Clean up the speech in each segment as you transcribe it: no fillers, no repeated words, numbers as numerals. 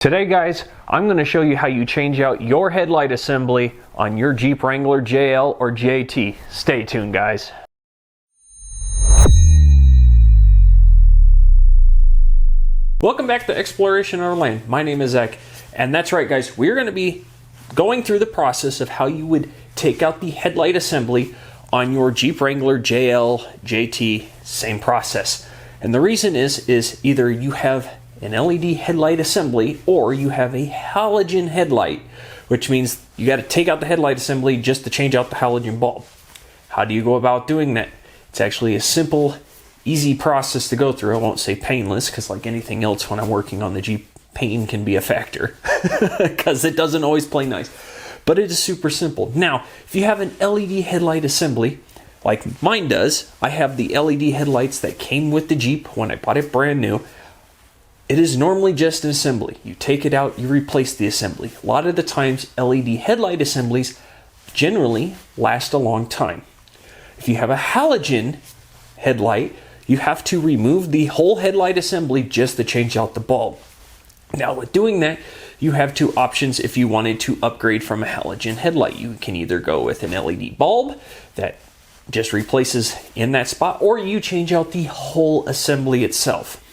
Today guys, I'm going to show you how you change out your headlight assembly on your Jeep Wrangler JL or JT. Stay tuned guys. Welcome back to Exploration Our Lane. My name is Zach, and that's right guys, we're going to be going through the process of how you would take out the headlight assembly on your Jeep Wrangler JL, JT, same process. And the reason is either you have an LED headlight assembly or you have a halogen headlight, which means you got to take out the headlight assembly just to change out the halogen bulb. How do you go about doing that? It's actually a simple, easy process to go through. I won't say painless, because like anything else when I'm working on the Jeep, pain can be a factor because it doesn't always play nice, but it is super simple. Now, if you have an LED headlight assembly like mine does, I have the LED headlights that came with the Jeep when I bought it brand new. It is normally just an assembly. You take it out, you replace the assembly. A lot of the times, LED headlight assemblies generally last a long time. If you have a halogen headlight, you have to remove the whole headlight assembly just to change out the bulb. Now with doing that, you have two options if you wanted to upgrade from a halogen headlight. You can either go with an LED bulb that just replaces in that spot, or you change out the whole assembly itself.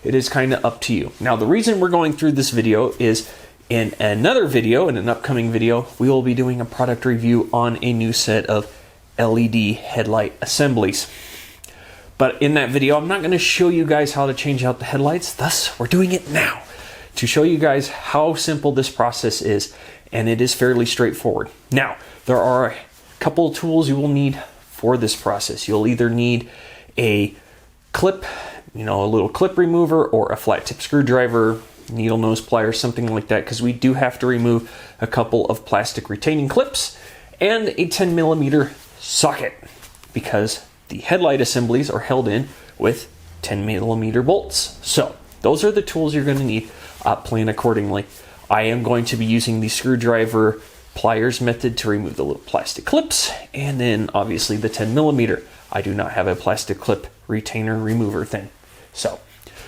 It is kind of up to you. Now the reason we're going through this video is in another video, in an upcoming video, we will be doing a product review on a new set of LED headlight assemblies. But in that video, I'm not going to show you guys how to change out the headlights. Thus, we're doing it now to show you guys how simple this process is, and it is fairly straightforward. Now, there are a couple of tools you will need for this process. You'll either need a clip, a little clip remover, or a flat tip screwdriver, needle nose pliers, something like that, because we do have to remove a couple of plastic retaining clips and a 10mm socket, because the headlight assemblies are held in with 10mm bolts. So those are the tools you're going to need. Plan accordingly. I am going to be using the screwdriver pliers method to remove the little plastic clips, and then obviously the 10mm. I do not have a plastic clip retainer remover thing. So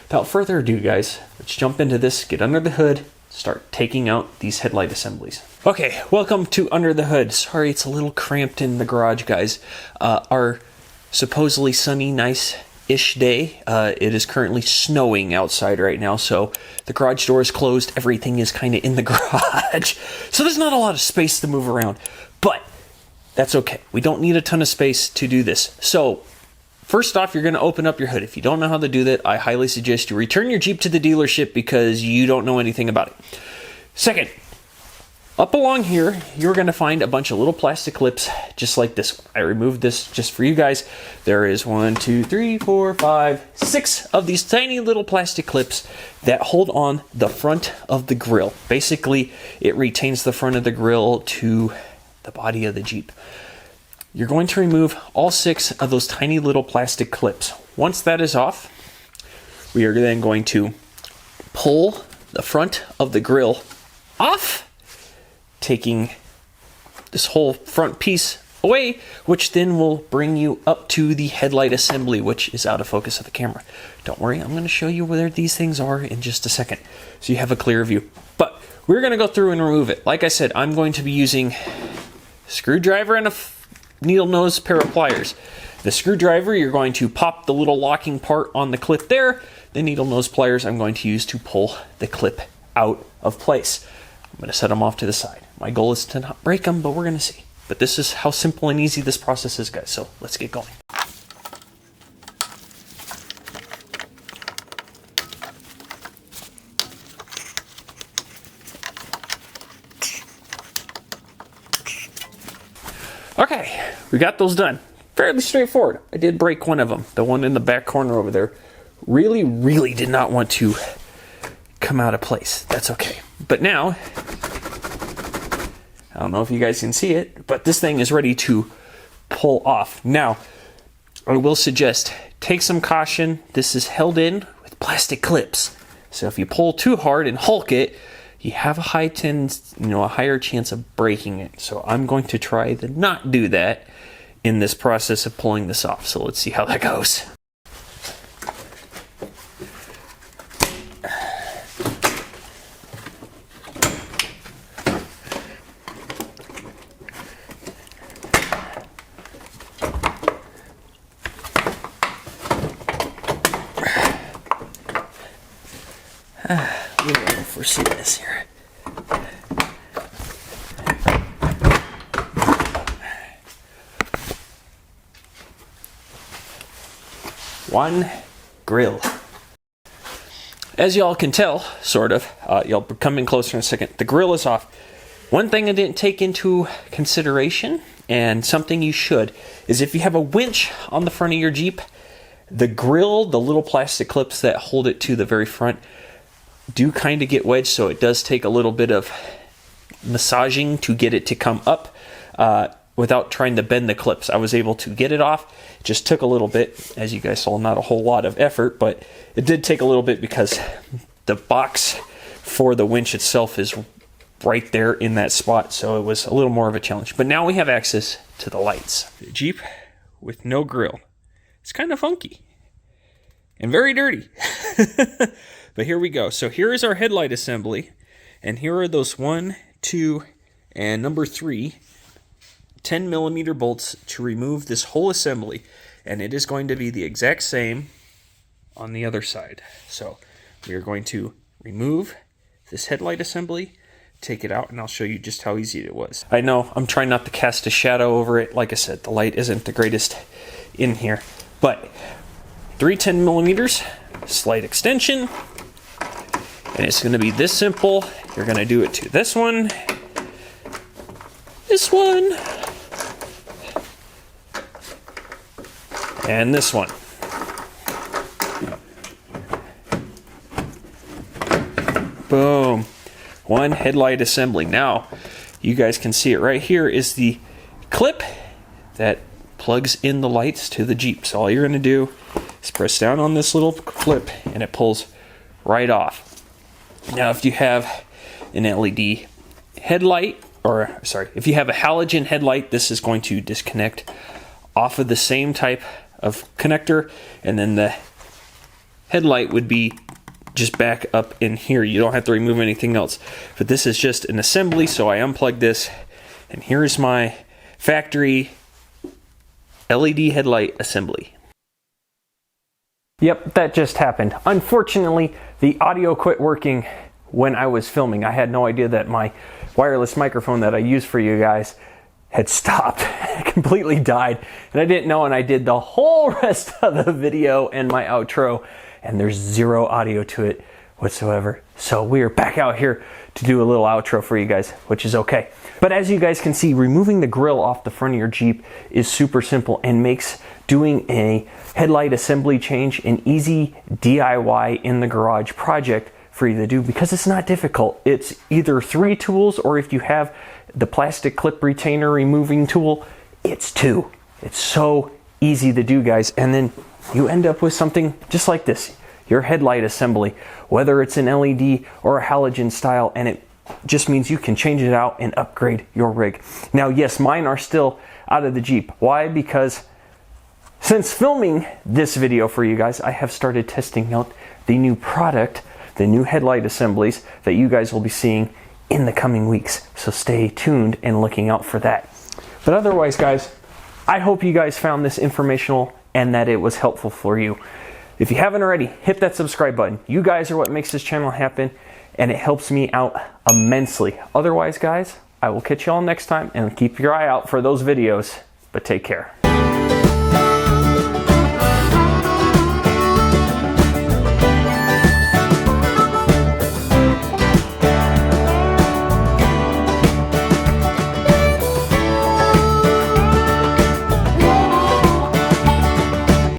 without further ado guys, let's jump into this, get under the hood, start taking out these headlight assemblies. Okay, welcome to under the hood. Sorry it's a little cramped in the garage guys. Our supposedly sunny, nice-ish day, it is currently snowing outside right now, so the garage door is closed, everything is kind of in the garage. So there's not a lot of space to move around, but that's okay. We don't need a ton of space to do this. So first off, you're going to open up your hood. If you don't know how to do that, I highly suggest you return your Jeep to the dealership because you don't know anything about it. Second, up along here, you're going to find a bunch of little plastic clips just like this one. I removed this just for you guys. There is 1, 2, 3, 4, 5, 6 of these tiny little plastic clips that hold on the front of the grill. Basically, it retains the front of the grill to the body of the Jeep. You're going to remove all 6 of those tiny little plastic clips. Once that is off, we are then going to pull the front of the grill off, taking this whole front piece away, which then will bring you up to the headlight assembly, which is out of focus of the camera. Don't worry, I'm going to show you where these things are in just a second, so you have a clear view. But we're going to go through and remove it. Like I said, I'm going to be using a screwdriver and a needle nose pair of pliers. The screwdriver, you're going to pop the little locking part on the clip there. The needle nose pliers I'm going to use to pull the clip out of place. I'm going to set them off to the side. My goal is to not break them, but we're going to see. But this is how simple and easy this process is, guys. So let's get going. Okay, we got those done. Fairly straightforward. I did break one of them, the one in the back corner over there. Really did not want to come out of place. That's okay. But now, I don't know if you guys can see it, but this thing is ready to pull off. Now, I will suggest, take some caution. This is held in with plastic clips. So if you pull too hard and hulk it, you have a higher chance of breaking it. So I'm going to try to not do that in this process of pulling this off. So let's see how that goes. don't foresee this here. One grill. As y'all can tell, sort of, y'all come in closer in a second, the grill is off. One thing I didn't take into consideration, and something you should, is if you have a winch on the front of your Jeep, the grill, the little plastic clips that hold it to the very front, do kind of get wedged, so it does take a little bit of massaging to get it to come up without trying to bend the clips. I was able to get it off. It just took a little bit. As you guys saw, not a whole lot of effort, but it did take a little bit because the box for the winch itself is right there in that spot, so it was a little more of a challenge. But now we have access to the lights. The Jeep with no grill. It's kind of funky and very dirty. But here we go. So here is our headlight assembly, and here are those 1, 2, and number 3 10mm bolts to remove this whole assembly, and it is going to be the exact same on the other side. So we are going to remove this headlight assembly, take it out, and I'll show you just how easy it was. I know I'm trying not to cast a shadow over it. Like I said, the light isn't the greatest in here, but 3 10mm, slight extension, and it's going to be this simple. You're going to do it to this one, and this one. Boom. One headlight assembly. Now, you guys can see it right here is the clip that plugs in the lights to the Jeep. So all you're going to do is press down on this little clip and it pulls right off. Now, if you have an LED headlight, or sorry, if you have a halogen headlight, this is going to disconnect off of the same type of connector, and then the headlight would be just back up in here. You don't have to remove anything else. But this is just an assembly, so I unplugged this, and here's my factory LED headlight assembly. Yep, that just happened. Unfortunately, the audio quit working when I was filming. I had no idea that my wireless microphone that I use for you guys had stopped. It completely died, and I didn't know, and I did the whole rest of the video and my outro, and there's zero audio to it whatsoever. So we're back out here to do a little outro for you guys, which is okay. But as you guys can see, removing the grill off the front of your Jeep is super simple and makes doing a headlight assembly change an easy DIY in the garage project for you to do, because it's not difficult. It's either 3 tools, or if you have the plastic clip retainer removing tool, it's 2. It's so easy to do, guys. And then you end up with something just like this, your headlight assembly, whether it's an LED or a halogen style, and it just means you can change it out and upgrade your rig. Now, yes, mine are still out of the Jeep. Why? Because since filming this video for you guys, I have started testing out the new product, the new headlight assemblies that you guys will be seeing in the coming weeks. So stay tuned and looking out for that. But otherwise, guys, I hope you guys found this informational and that it was helpful for you. If you haven't already, hit that subscribe button. You guys are what makes this channel happen, and it helps me out immensely. Otherwise, guys, I will catch you all next time, and keep your eye out for those videos, but take care.